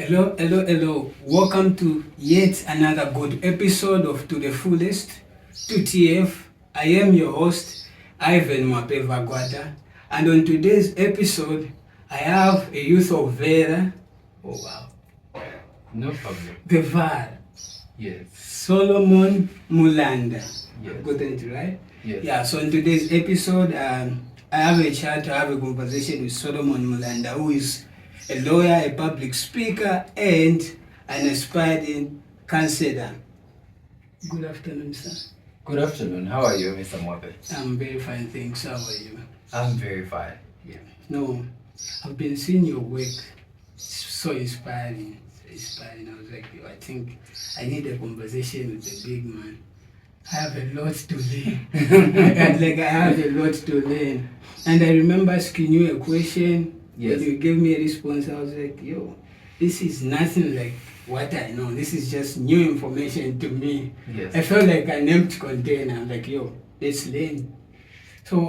Hello, hello, hello. Welcome to yet another good episode of To the Fullest, 2TF. I am your host, Ivan Mwapeva, and on today's episode, I have a youth of Vera. Oh wow. No problem. The Valor. Yes. Solomon Mulanda. Yes. Got it right? Yes. Yeah, so in today's episode, I have a chat to have a conversation with Solomon Mulanda, who is a lawyer, a public speaker, and an aspiring counselor. Good afternoon, sir. Good afternoon. How are you, Mr. Mwape? I'm very fine, thanks. How are you? I'm very fine. Yeah. No, I've been seeing your work. It's so inspiring. So inspiring. I was like, yo, I think I need a conversation with a big man. I have a lot to learn. I have a lot to learn. And I remember asking you a question. Yes. When you gave me a response, I was like, yo, this is nothing like what I know. This is just new information to me. Yes. I felt like an empty container. I'm like, yo, let's learn. So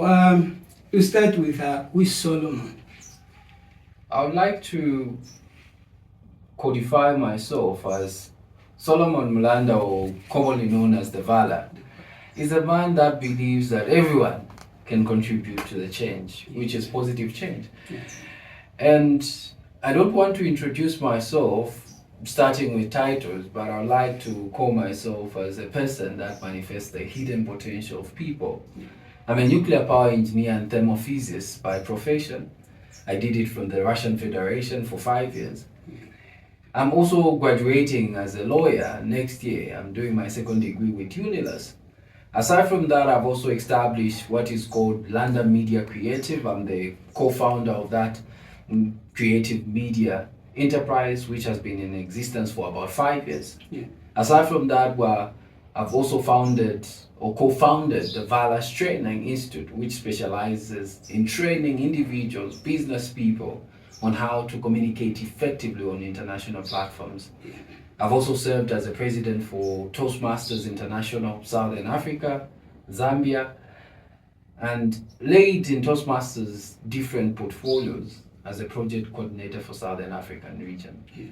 to start with Solomon. I would like to codify myself as Solomon Mulanda, or commonly known as the Valor, is a man that believes that everyone can contribute to the change, which is positive change. Yes. And I don't want to introduce myself starting with titles, but I would like to call myself as a person that manifests the hidden potential of people. I'm a nuclear power engineer and thermophysicist by profession. I did it from the Russian Federation for 5 years. I'm also graduating as a lawyer next year. I'm doing my second degree with Unilas. Aside from that, I've also established what is called London Media Creative. I'm the co-founder of that creative media enterprise, which has been in existence for about 5 years. Yeah. Aside from that, I've also founded or co-founded the Valor Training Institute, which specializes in training individuals, business people, on how to communicate effectively on international platforms. I've also served as a president for Toastmasters International, Southern Africa, Zambia, and led in Toastmasters different portfolios as a project coordinator for Southern African region. Yeah.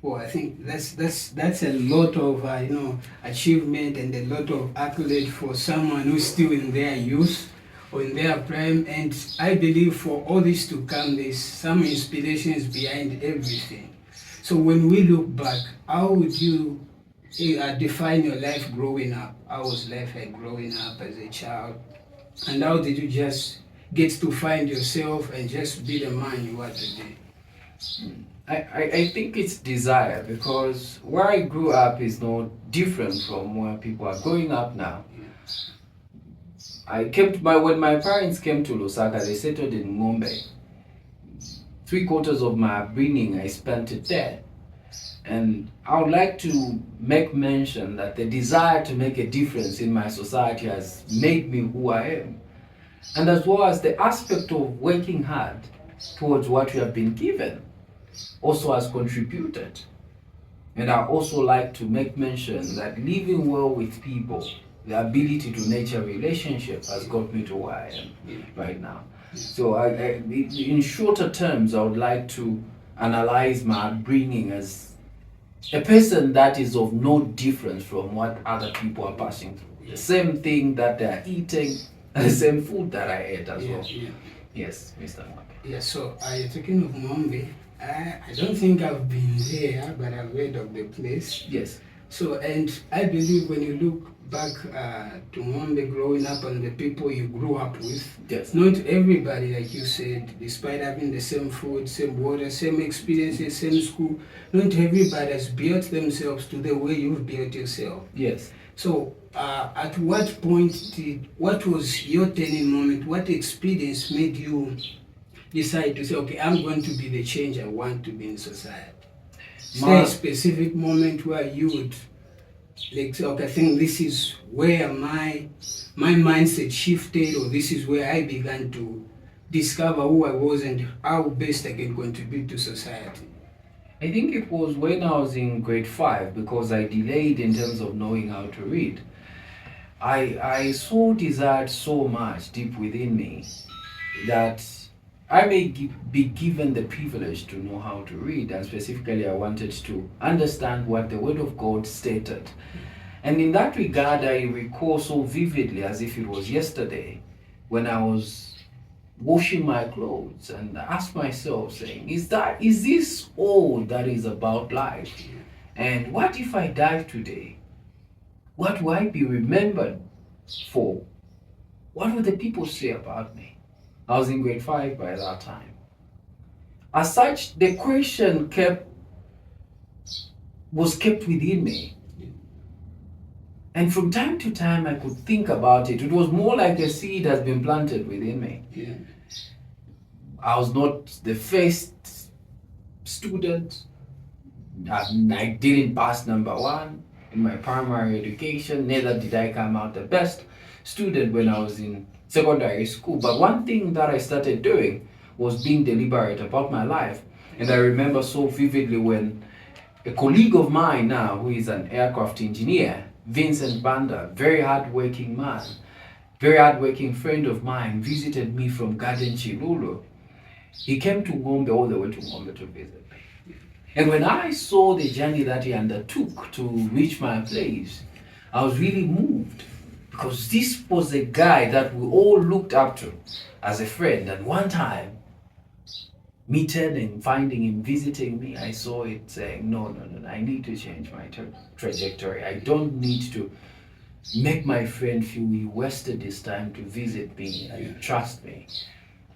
Well, I think that's a lot of achievement and a lot of accolade for someone who's still in their youth or in their prime. And I believe for all this to come, there's some inspirations behind everything. So when we look back, how would you define your life growing up? How was life like growing up as a child? And how did you just get to find yourself and just be the man you are today? I think it's desire, because where I grew up is not different from where people are growing up now. When my parents came to Lusaka, they settled in Mumbai. 3/4 of my upbringing, I spent it there. And I would like to make mention that the desire to make a difference in my society has made me who I am. And as well as the aspect of working hard towards what we have been given also has contributed. And I also like to make mention that living well with people, the ability to nurture relationship, has got me to where I am right now. So in shorter terms, I would like to analyze my upbringing as a person that is of no difference from what other people are passing through. The same thing that they are eating, and the same food that I ate as well. Yeah. Yes, Mr. Mwake. Yeah, so you're talking of Mumbai. I don't think I've been there, but I've heard of the place. Yes. So, and I believe when you look back to Mumbai growing up and the people you grew up with, Yes. not everybody, like you said, despite having the same food, same water, same experiences, same school, not everybody has built themselves to the way you've built yourself. Yes. So, at what point what was your turning moment? What experience made you decide to say, okay, I'm going to be the change I want to be in society? Is there a specific moment where you would like say, okay, I think this is where my mindset shifted, or this is where I began to discover who I was and how best I can contribute to society? I think it was when I was in grade 5, because I delayed in terms of knowing how to read. I so desired so much deep within me that I may be given the privilege to know how to read, and specifically, I wanted to understand what the Word of God stated. And in that regard, I recall so vividly as if it was yesterday when I was washing my clothes and asked myself, saying, is this all that is about life? And what if I die today? What will I be remembered for? What will the people say about me? I was in grade 5 by that time. As such, the question was kept within me. And from time to time, I could think about it. It was more like a seed has been planted within me. Yeah. I was not the first student. I didn't pass number 1 in my primary education. Neither did I come out the best student when I was in secondary school. But one thing that I started doing was being deliberate about my life. And I remember so vividly when a colleague of mine now, who is an aircraft engineer, Vincent Banda, very hardworking man, very hardworking friend of mine, visited me from Garden Chilulu. He came to Ngombe, all the way to Ngombe, to visit me. And when I saw the journey that he undertook to reach my place, I was really moved, because this was a guy that we all looked up to as a friend. And one time, me turning, finding him, visiting me, I saw it saying, no, I need to change my trajectory. I don't need to make my friend feel he wasted his time to visit me and trust me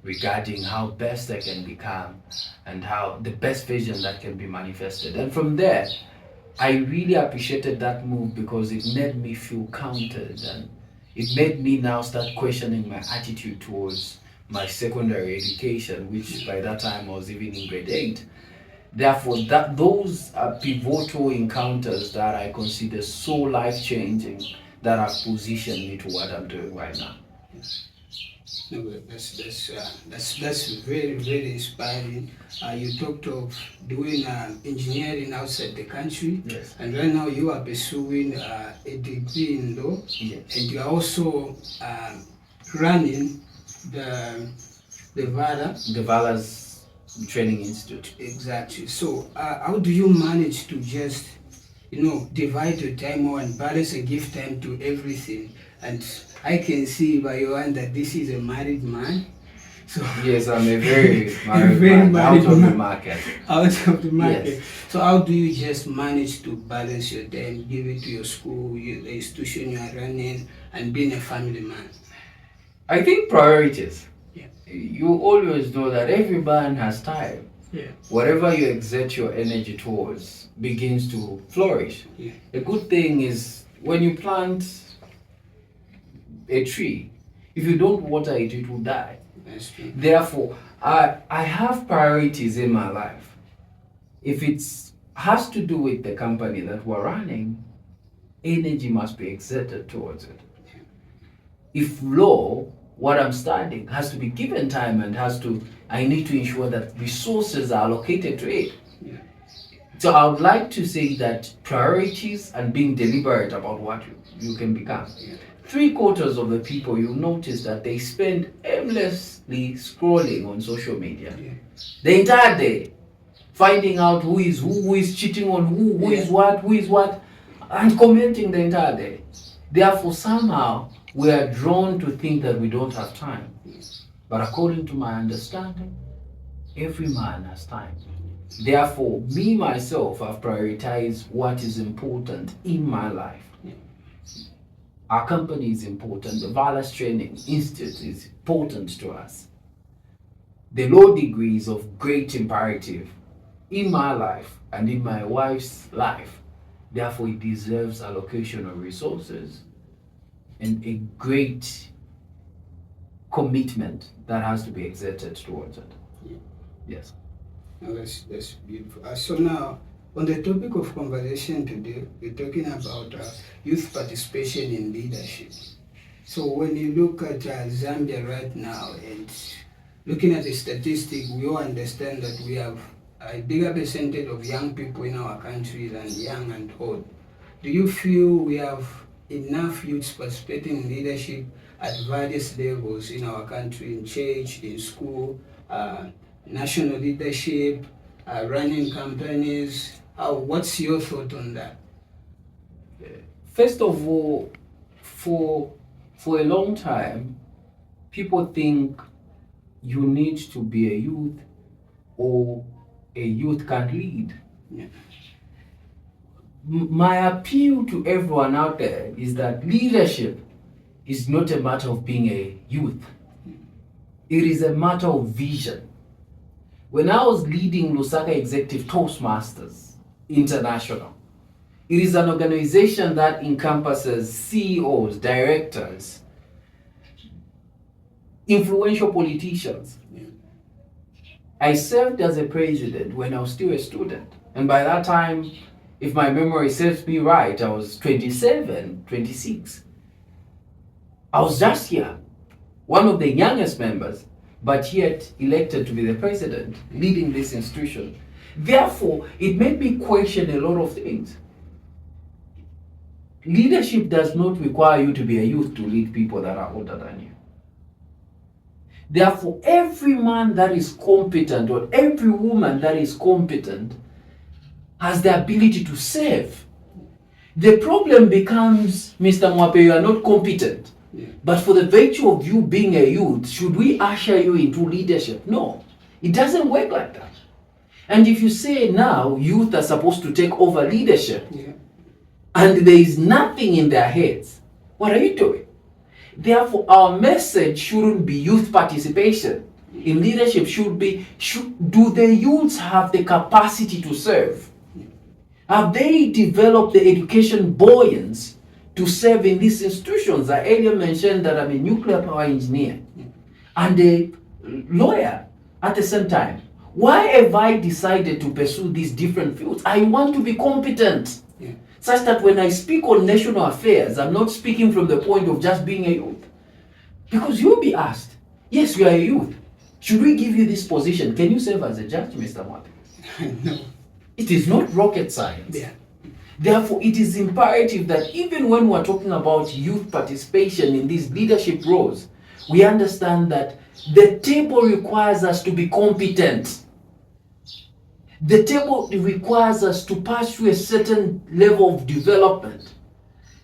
regarding how best I can become and how the best vision that can be manifested. And from there, I really appreciated that move, because it made me feel counted, and it made me now start questioning my attitude towards my secondary education, which by that time I was even in grade 8. Therefore, those are pivotal encounters that I consider so life-changing, that have positioned me to what I'm doing right now. No, that's very, very inspiring. You talked of doing engineering outside the country, Yes. and right now you are pursuing a degree in law, Yes. and you are also running the Valor. The Valor's Training Institute. Exactly. So how do you manage to just divide your time more and balance and give time to everything? And I can see by your hand that this is a married man. So yes, I'm a very married man, out of the market. Out of the market. Yes. So how do you just manage to balance your time, give it to your school, the institution you are running, and being a family man? I think priorities. Yeah. You always know that every man has time. Yeah. Whatever you exert your energy towards begins to flourish. Yeah. A good thing is when you plant a tree, if you don't water it, it will die. That's true. Therefore, I have priorities in my life. If it has to do with the company that we're running, energy must be exerted towards it. If law, what I'm studying, has to be given time and I need to ensure that resources are allocated to it. Yeah. So I would like to say that priorities and being deliberate about what you can become. Yeah. 3/4 of the people, you'll notice that they spend aimlessly scrolling on social media. Yeah. The entire day, finding out who is cheating on who is what, and commenting the entire day. Therefore, somehow, we are drawn to think that we don't have time. But according to my understanding, every man has time. Therefore, me, myself, have prioritized what is important in my life. Our company is important. The Valor's Training Institute is important to us. The law degree is of great imperative in my life and in my wife's life. Therefore, it deserves allocation of resources and a great commitment that has to be exerted towards it. Yeah. Yes. No, that's beautiful. So now, on the topic of conversation today, we're talking about youth participation in leadership. So when you look at Zambia right now and looking at the statistics, we all understand that we have a bigger percentage of young people in our country than young and old. Do you feel we have enough youths participating in leadership at various levels in our country, in church, in school, national leadership, running companies. What's your thought on that? First of all, for a long time, people think you need to be a youth or a youth can lead. Yeah. My appeal to everyone out there is that leadership is not a matter of being a youth. It is a matter of vision. When I was leading Lusaka Executive Toastmasters International, it is an organization that encompasses CEOs, directors, influential politicians. Yeah. I served as a president when I was still a student. And by that time, if my memory serves me right, I was 27, 26. I was just here, one of the youngest members, but yet elected to be the president, leading this institution. Therefore, it made me question a lot of things. Leadership does not require you to be a youth to lead people that are older than you. Therefore, every man that is competent or every woman that is competent has the ability to serve. The problem becomes, Mr. Mwape, you are not competent. Yeah. But for the virtue of you being a youth, should we usher you into leadership? No, it doesn't work like that. And if you say now youth are supposed to take over leadership, Yeah. and there is nothing in their heads, what are you doing? Therefore, our message shouldn't be youth participation. In leadership do the youths have the capacity to serve? Have they developed the education buoyancy to serve in these institutions? I earlier mentioned that I'm a nuclear power engineer and a lawyer at the same time. Why have I decided to pursue these different fields? I want to be competent. Yeah. Such that when I speak on national affairs, I'm not speaking from the point of just being a youth. Because you'll be asked, yes, you are a youth. Should we give you this position? Can you serve as a judge, Mr. Mwape? No. It is not rocket science. Yeah. Therefore, it is imperative that even when we're talking about youth participation in these leadership roles, we understand that the table requires us to be competent. The table requires us to pass through a certain level of development.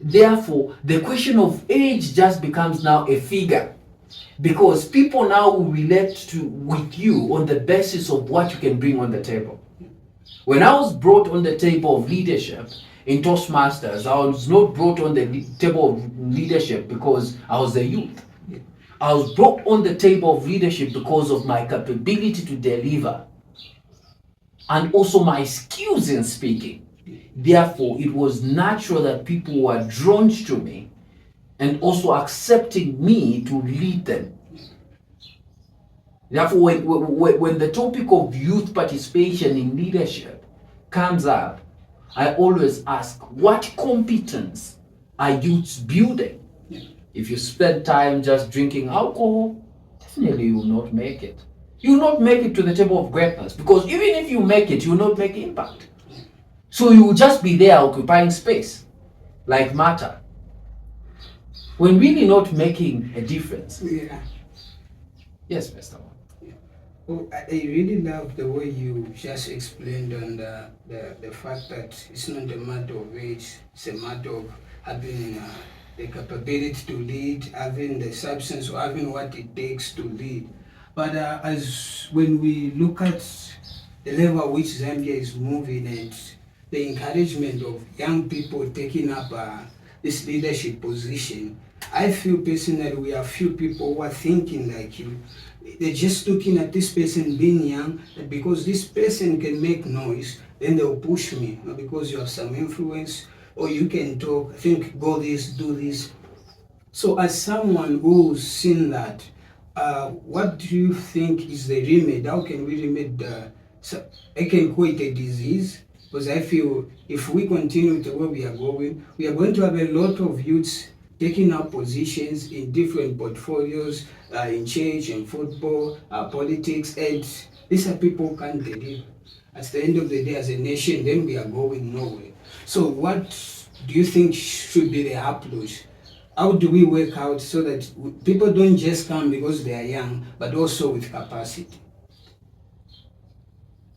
Therefore, the question of age just becomes now a figure, because people now will relate with you on the basis of what you can bring on the table. When I was brought on the table of leadership in Toastmasters, I was not brought on the table of leadership because I was a youth. I was brought on the table of leadership because of my capability to deliver and also my skills in speaking. Therefore, it was natural that people were drawn to me and also accepting me to lead them. Therefore, when the topic of youth participation in leadership comes up, I always ask, what competence are youths building? Yeah. If you spend time just drinking alcohol, definitely you will not make it. You will not make it to the table of greatness, because even if you make it, you will not make impact. So you will just be there occupying space, like matter, when really not making a difference. Yeah. Yes, Mr. Mo. Oh, I really love the way you just explained on the fact that it's not a matter of age, it's a matter of having the capability to lead, having the substance, or having what it takes to lead. But as when we look at the level at which Zambia is moving and the encouragement of young people taking up this leadership position, I feel personally we have few people who are thinking like you. They're just looking at this person being young, that because this person can make noise, then they'll push me, because you have some influence, or you can talk, think, go this, do this. So as someone who's seen that, what do you think is the remedy? How can we remedy I can call it a disease, because I feel if we continue the way we are going to have a lot of youths taking up positions in different portfolios, in church, in football, politics, and these are people who can't deliver. At the end of the day, as a nation, then we are going nowhere. So what do you think should be the approach? How do we work out so that people don't just come because they are young, but also with capacity?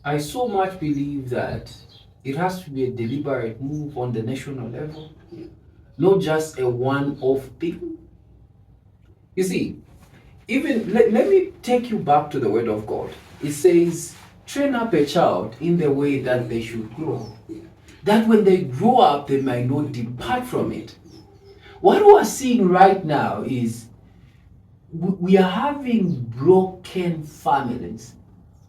I so much believe that it has to be a deliberate move on the national level, not just a one-off thing. You see, even let me take you back to the word of God. It says, train up a child in the way that they should grow, that when they grow up, they might not depart from it. What we are seeing right now is we are having broken families.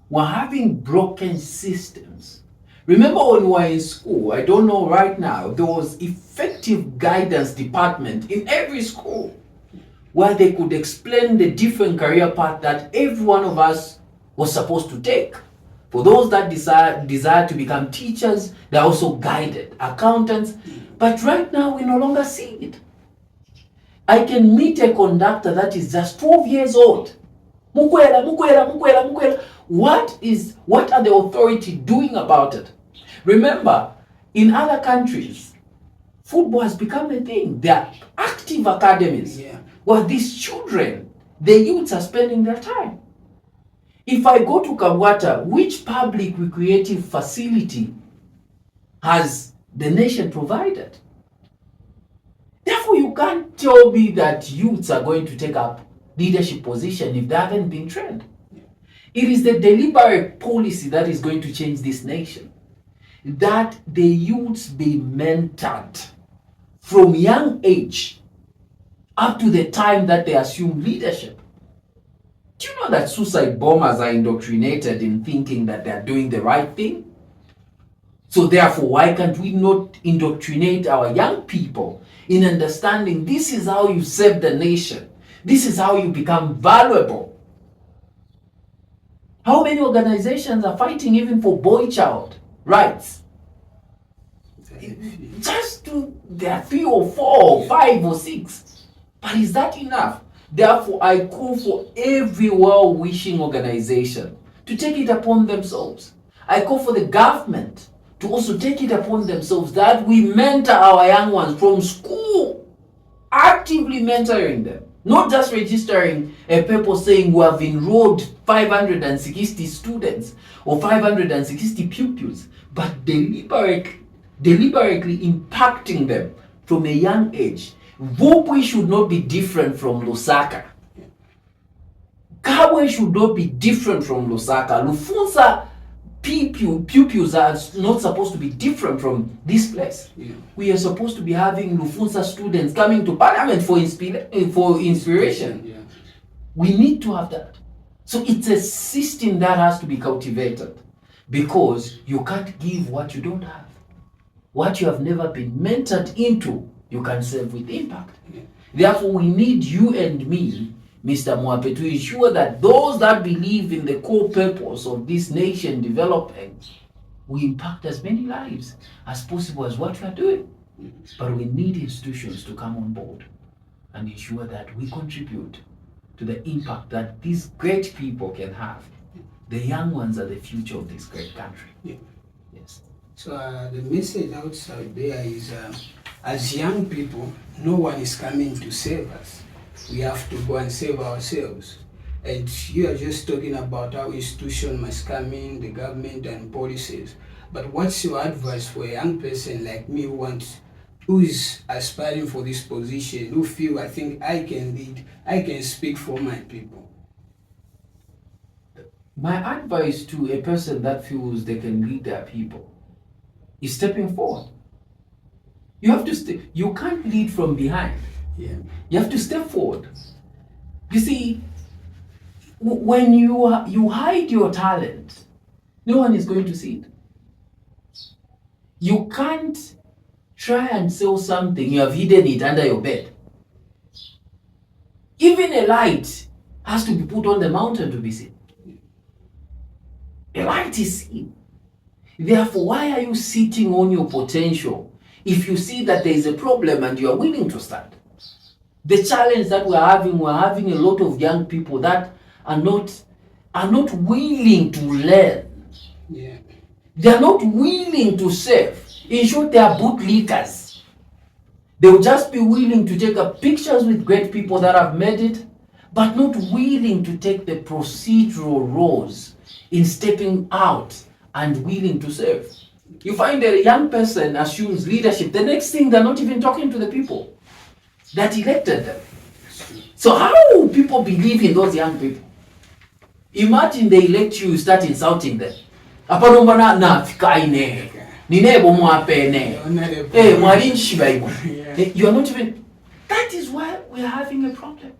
We're having broken systems. Remember when we were in school, I don't know right now, there was effective guidance department in every school where they could explain the different career path that every one of us was supposed to take. For those that desire to become teachers, they're also guided, accountants. But right now, we no longer see it. I can meet a conductor that is just 12 years old. Mukwela, mukwela, mukwela, mukwela. What are the authority doing about it? Remember, in other countries, football has become a thing. There are active academies where these children, the youths, are spending their time. If I go to Kabwata, which public recreative facility has the nation provided? Therefore, you can't tell me that youths are going to take up leadership position if they haven't been trained. It is the deliberate policy that is going to change this nation. That the youths be mentored from young age up to the time that they assume leadership. Do you know that suicide bombers are indoctrinated in thinking that they are doing the right thing? So therefore, why can't we not indoctrinate our young people in understanding this is how you save the nation? This is how you become valuable. How many organizations are fighting even for boy child rights? There are 3 or 4 or 5 or 6. But is that enough? Therefore, I call for every well-wishing organization to take it upon themselves. I call for the government to also take it upon themselves that we mentor our young ones from school, actively mentoring them. Not just registering a paper saying we have enrolled 560 students or 560 pupils, but deliberately impacting them from a young age. Vupwe should not be different from Lusaka. Kabwe should not be different from Lusaka. Lufunsa pupils are not supposed to be different from this place. We are supposed to be having Lufunsa students coming to parliament for inspiration. We need to have that. So it's a system that has to be cultivated, because you can't give what you don't have. What you have never been mentored into, you can serve with impact. Therefore, we need you and me, Mr. Mwape, to ensure that those that believe in the core purpose of this nation developing, we impact as many lives as possible as what we are doing. But we need institutions to come on board and ensure that we contribute to the impact that these great people can have. The young ones are the future of this great country. Yes. So the message outside there is, as young people, no one is coming to save us. We have to go and save ourselves. And you are just talking about how institution must come in, the government and policies. But what's your advice for a young person like me who is aspiring for this position, who feel I think I can lead, I can speak for my people? My advice to a person that feels they can lead their people is stepping forward. You have to you can't lead from behind. You have to step forward. You see, when you hide your talent, no one is going to see it. You can't try and sell something you have hidden it under your bed. Even a light has to be put on the mountain to be seen. A light is seen. Therefore, why are you sitting on your potential if you see that there is a problem and you are willing to start? The challenge that we're having a lot of young people that are not willing to learn. They are not willing to serve. In short, they are bootlickers. They will just be willing to take up pictures with great people that have made it, but not willing to take the procedural roles in stepping out and willing to serve. You find that a young person assumes leadership. The next thing, they're not even talking to the people that elected them. So how will people believe in those young people? Imagine they elect you, start insulting them. Aparombana na fikaine. Ninebo mwapene. Mwali nshibaibu. You are not even. That is why we are having a problem.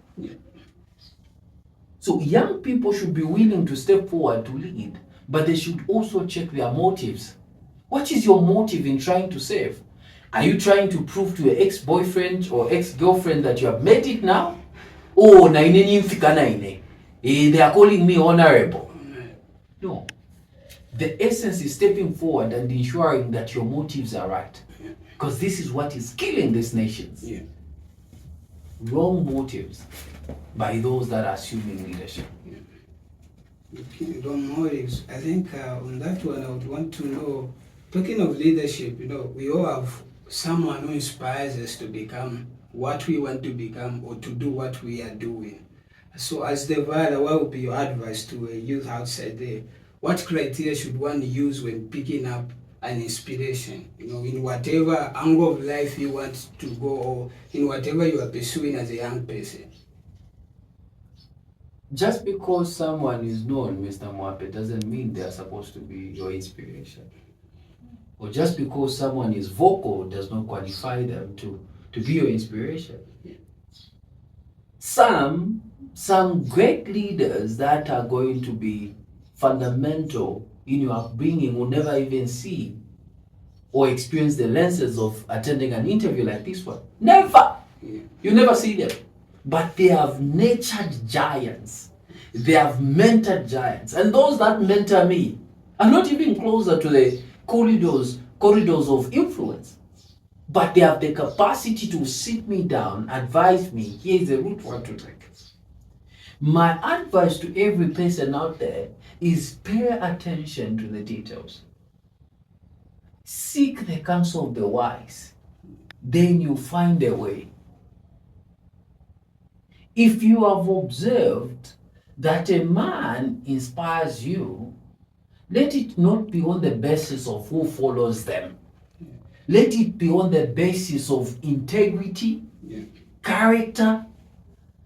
So young people should be willing to step forward to lead, but they should also check their motives. What is your motive in trying to serve? Are you trying to prove to your ex-boyfriend or ex-girlfriend that you have made it now? Oh, they are calling me honorable. No. The essence is stepping forward and ensuring that your motives are right. Because this is what is killing these nations. Yeah. Wrong motives by those that are assuming leadership. Yeah. Wrong motives. I think on that one I would want to know, talking of leadership, we all have someone who inspires us to become what we want to become or to do what we are doing. So as the Valor, what would be your advice to a youth outside there? What criteria should one use when picking up an inspiration, in whatever angle of life you want to go or in whatever you are pursuing as a young person? Just because someone is known, Mr. Mwape, doesn't mean they are supposed to be your inspiration. Or just because someone is vocal does not qualify them to be your inspiration. Some great leaders that are going to be fundamental in your upbringing will never even see or experience the lenses of attending an interview like this one. Never! You never see them. But they have nurtured giants. They have mentored giants. And those that mentor me are not even closer to the corridors of influence. But they have the capacity to sit me down, advise me, here's the route one to take. My advice to every person out there is pay attention to the details. Seek the counsel of the wise. Then you find a way. If you have observed that a man inspires you, let it not be on the basis of who follows them. Let it be on the basis of integrity, character,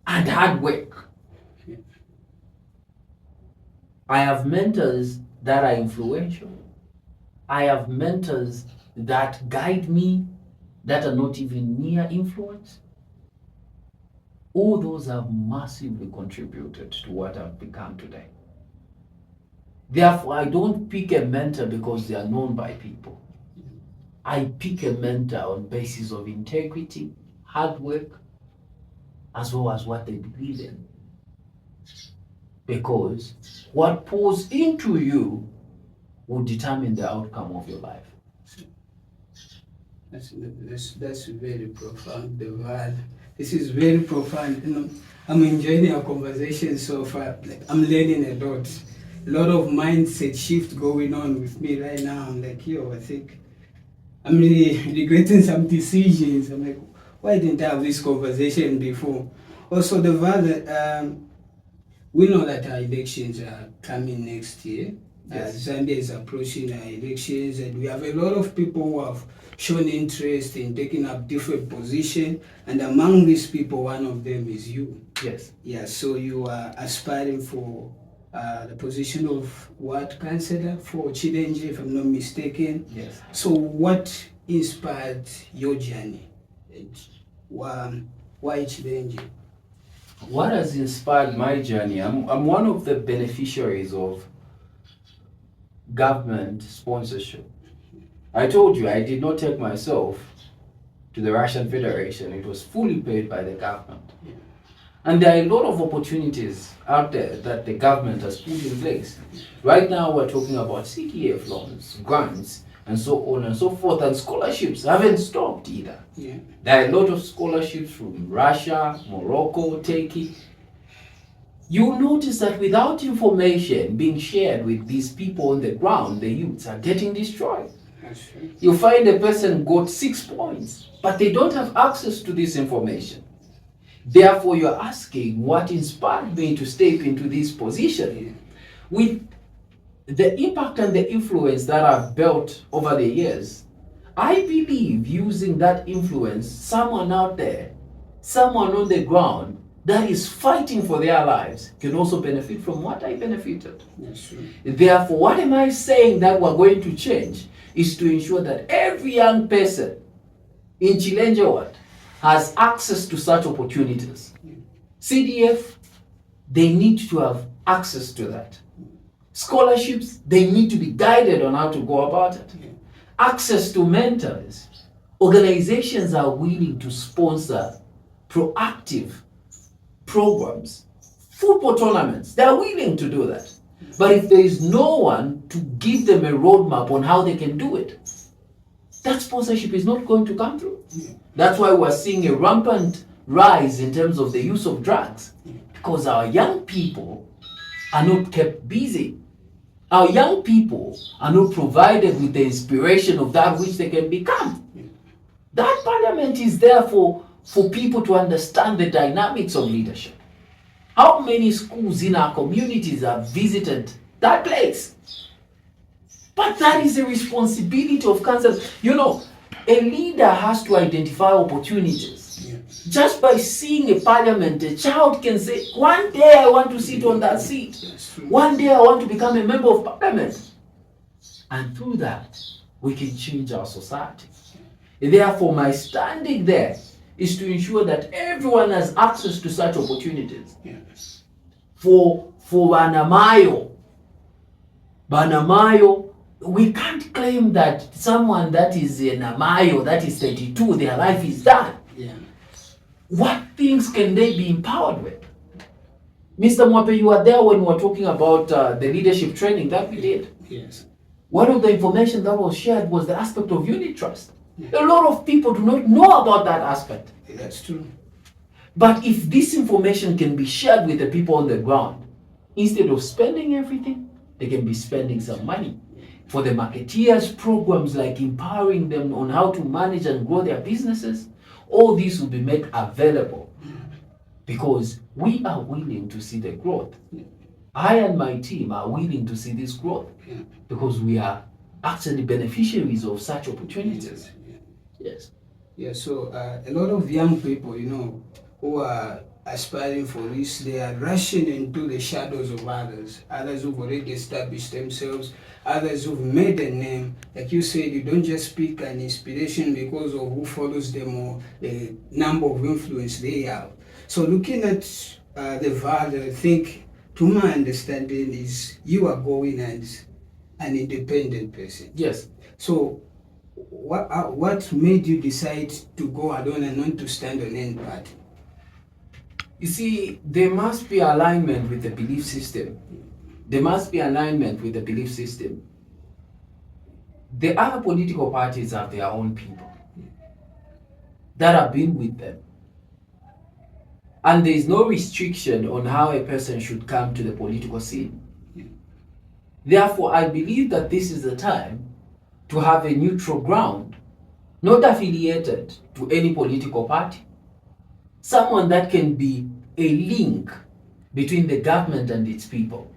and hard work. I have mentors that are influential. I have mentors that guide me that are not even near influence. All those have massively contributed to what I've become today. Therefore, I don't pick a mentor because they are known by people. I pick a mentor on basis of integrity, hard work, as well as what they believe in. Because what pours into you will determine the outcome of your life. That's very profound, the Valor. This is very profound. I'm enjoying our conversation so far. I'm learning a lot. A lot of mindset shift going on with me right now. I'm like, I think I'm really regretting some decisions. I'm like, why didn't I have this conversation before? Also, the Valor, we know that our elections are coming next year. Yes. Zambia is approaching our elections, and we have a lot of people who have shown interest in taking up different positions, and among these people, one of them is you. Yes. Yeah, so you are aspiring for the position of what councillor for Chilenje, if I'm not mistaken. Yes. So what inspired your journey? Why Chilenje? What has inspired my journey? I'm one of the beneficiaries of government sponsorship. I told you I did not take myself to the Russian Federation. It was fully paid by the government. And there are a lot of opportunities out there that the government has put in place. Right now we're talking about CDF loans, grants, and so on and so forth, and scholarships haven't stopped either. Yeah. There are a lot of scholarships from Russia, Morocco, Turkey. You'll notice that without information being shared with these people on the ground, the youths are getting destroyed. That's true. You find a person got 6 points, but they don't have access to this information. Therefore, you're asking what inspired me to step into this position. With the impact and the influence that I've built over the years, I believe using that influence, someone out there, someone on the ground that is fighting for their lives can also benefit from what I benefited. That's true. Therefore, what am I saying that we're going to change is to ensure that every young person in Chilenjawat has access to such opportunities. CDF, they need to have access to that. Scholarships, they need to be guided on how to go about it. Access to mentors. Organizations are willing to sponsor proactive programs, football tournaments. They're willing to do that. But if there is no one to give them a roadmap on how they can do it, that sponsorship is not going to come through. That's why we're seeing a rampant rise in terms of the use of drugs, because our young people are not kept busy. Our young people are not provided with the inspiration of that which they can become. That parliament is there for people to understand the dynamics of leadership. How many schools in our communities have visited that place? But that is a responsibility of council. You know, a leader has to identify opportunities. Just by seeing a parliament, a child can say, one day I want to sit on that seat. One day I want to become a member of parliament. And through that, we can change our society. Therefore, my standing there is to ensure that everyone has access to such opportunities. For Banamayo, we can't claim that someone that is in Amayo, that is 32, their life is done. What things can they be empowered with? Mr. Mwape, you were there when we were talking about the leadership training that we did. Yes. One of the information that was shared was the aspect of unit trust. A lot of people do not know about that aspect. That's true. But if this information can be shared with the people on the ground, instead of spending everything, they can be spending some money. For the marketeers, programs like empowering them on how to manage and grow their businesses, all these will be made available because we are willing to see the growth. I and my team are willing to see this growth because we are actually beneficiaries of such opportunities. Yes. Yeah, so a lot of young people, who are aspiring for this, they are rushing into the shadows of others who've already established themselves, others who've made a name. Like you said, you don't just pick an inspiration because of who follows them or the number of influence they have. So looking at the Valor, I think, to my understanding, is you are going as an independent person. Yes. So what made you decide to go alone and not to stand on any party? You see, there must be alignment with the belief system. There must be alignment with the belief system. The other political parties have their own people that have been with them. And there is no restriction on how a person should come to the political scene. Therefore, I believe that this is the time to have a neutral ground, not affiliated to any political party. Someone that can be a link between the government and its people.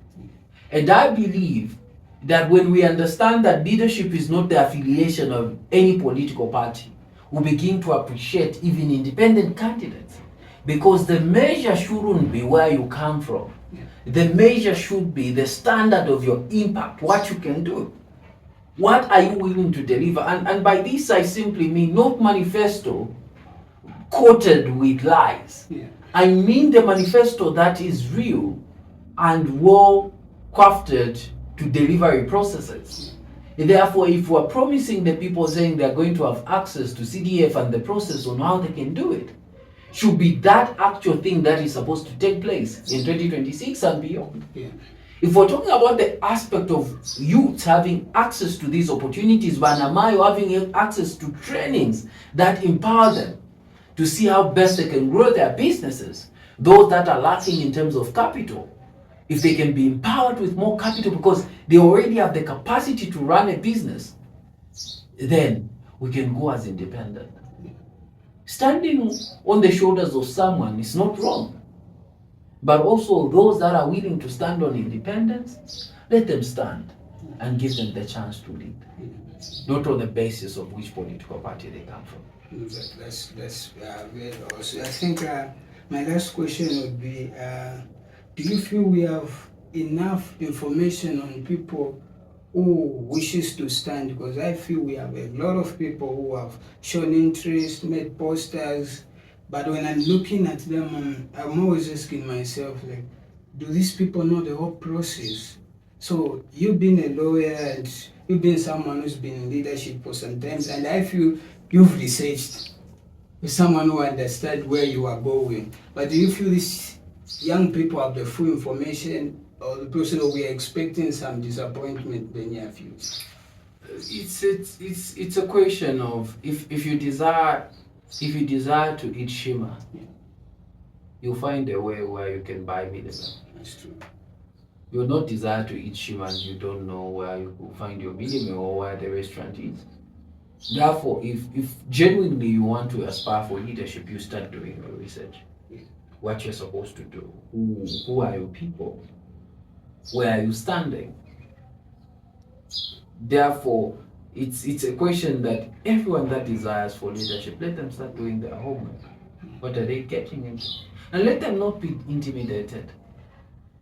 And I believe that when we understand that leadership is not the affiliation of any political party, we begin to appreciate even independent candidates. Because the measure shouldn't be where you come from. The measure should be the standard of your impact, what you can do. What are you willing to deliver? And by this I simply mean not manifesto coated with lies. I mean the manifesto that is real and well crafted to delivery processes. And therefore, if we're promising the people saying they're going to have access to CDF and the process on how they can do it, should be that actual thing that is supposed to take place in 2026 and beyond. If we're talking about the aspect of youth having access to these opportunities, Banamayo having access to trainings that empower them to see how best they can grow their businesses, those that are lacking in terms of capital, if they can be empowered with more capital because they already have the capacity to run a business, then we can go as independent. Standing on the shoulders of someone is not wrong. But also those that are willing to stand on independence, let them stand. and give them the chance to lead, not on the basis of which political party they come from. That's very awesome. I think my last question would be, do you feel we have enough information on people who wishes to stand? Because I feel we have a lot of people who have shown interest, made posters, but when I'm looking at them, I'm always asking myself, like, do these people know the whole process? So you've been a lawyer and you've been someone who's been in leadership for some time, and I feel you've researched with someone who understands where you are going. But do you feel these young people have the full information, or the person who we are expecting some disappointment in the near future? It's a question of if you desire to eat shima, you'll find a way where you can buy minimum. That's true. You will not desire to eat shima and you don't know where you will find your minimum or where the restaurant is. Therefore, if genuinely you want to aspire for leadership, you start doing your research. What you're supposed to do. Who are your people? Where are you standing? Therefore, it's a question that everyone that desires for leadership, let them start doing their homework. What are they getting into? And let them not be intimidated.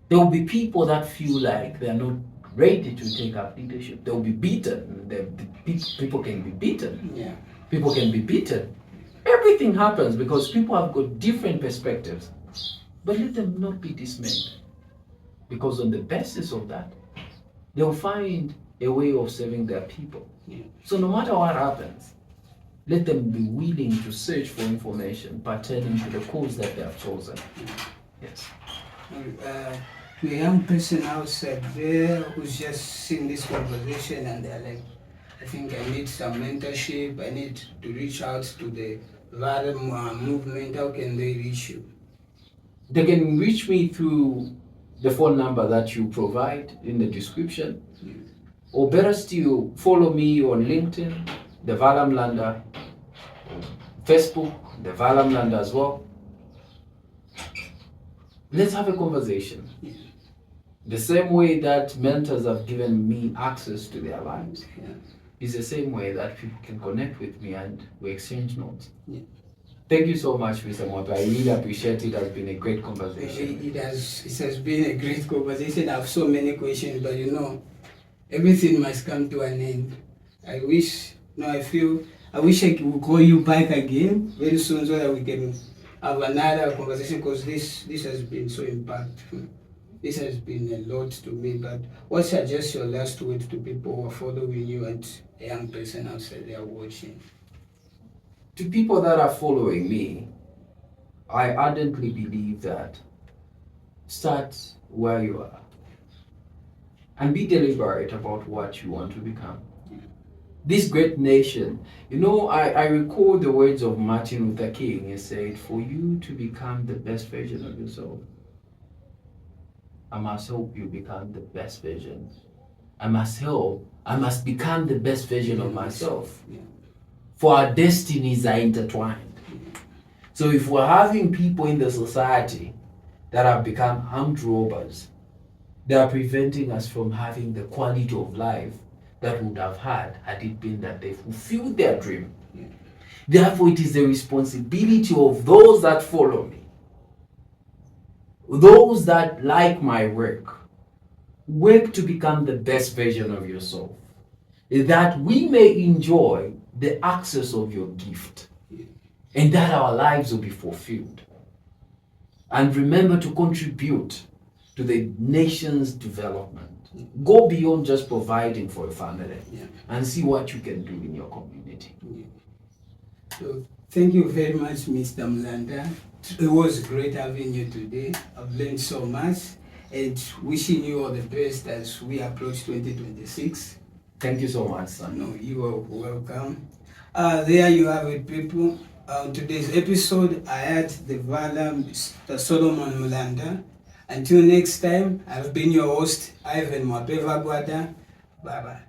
There will be people that feel like they are not ready to take up leadership. They will be beaten. People can be beaten. Yeah. People can be beaten. Everything happens because people have got different perspectives. But let them not be dismayed. Because on the basis of that, they'll find a way of serving their people. Yeah. So no matter what happens, let them be willing to search for information pertaining to the cause that they have chosen. Yes. To a young person outside there who's just seen this conversation and they're like, I think I need some mentorship, I need to reach out to the Valor movement, how can they reach you? They can reach me through the phone number that you provide in the description. Or better still, follow me on LinkedIn, the Valor Mulanda, Facebook, the Valor Mulanda as well. Let's have a conversation. Yeah. The same way that mentors have given me access to their lives, Yeah. is the same way that people can connect with me and we exchange notes. Yeah. Thank you so much, Mr. Mwapa. I really appreciate it. It has been a great conversation. It has been a great conversation. I have so many questions, but everything must come to an end. I wish I could call you back again very soon so that we can have another conversation, because this has been so impactful. This has been a lot to me. But what's just your last word to people who are following you and a young person outside there watching? To people that are following me, I ardently believe that start where you are and be deliberate about what you want to become. This great nation, I recall the words of Martin Luther King. He said, for you to become the best version of yourself, I must help you become the best version. I must become the best version of myself. Yeah. For our destinies are intertwined. So if we're having people in the society that have become armed robbers, they are preventing us from having the quality of life that we would have had it been that they fulfilled their dream. Yeah. Therefore, it is the responsibility of those that follow me, those that like my work to become the best version of yourself, that we may enjoy the access of your gift, and that our lives will be fulfilled. And remember to contribute to the nation's development. Go beyond just providing for a family, and see what you can do in your community. Yeah. So thank you very much, Mr. Mulanda. It was great having you today. I've learned so much, and wishing you all the best as we approach 2026. Thank you so much, son. No, you are welcome. There you have it, people. On today's episode, I had the Valor, Mr. Solomon Mulanda. Until next time, I've been your host, Ivan Mwapeva Gwada. Bye-bye.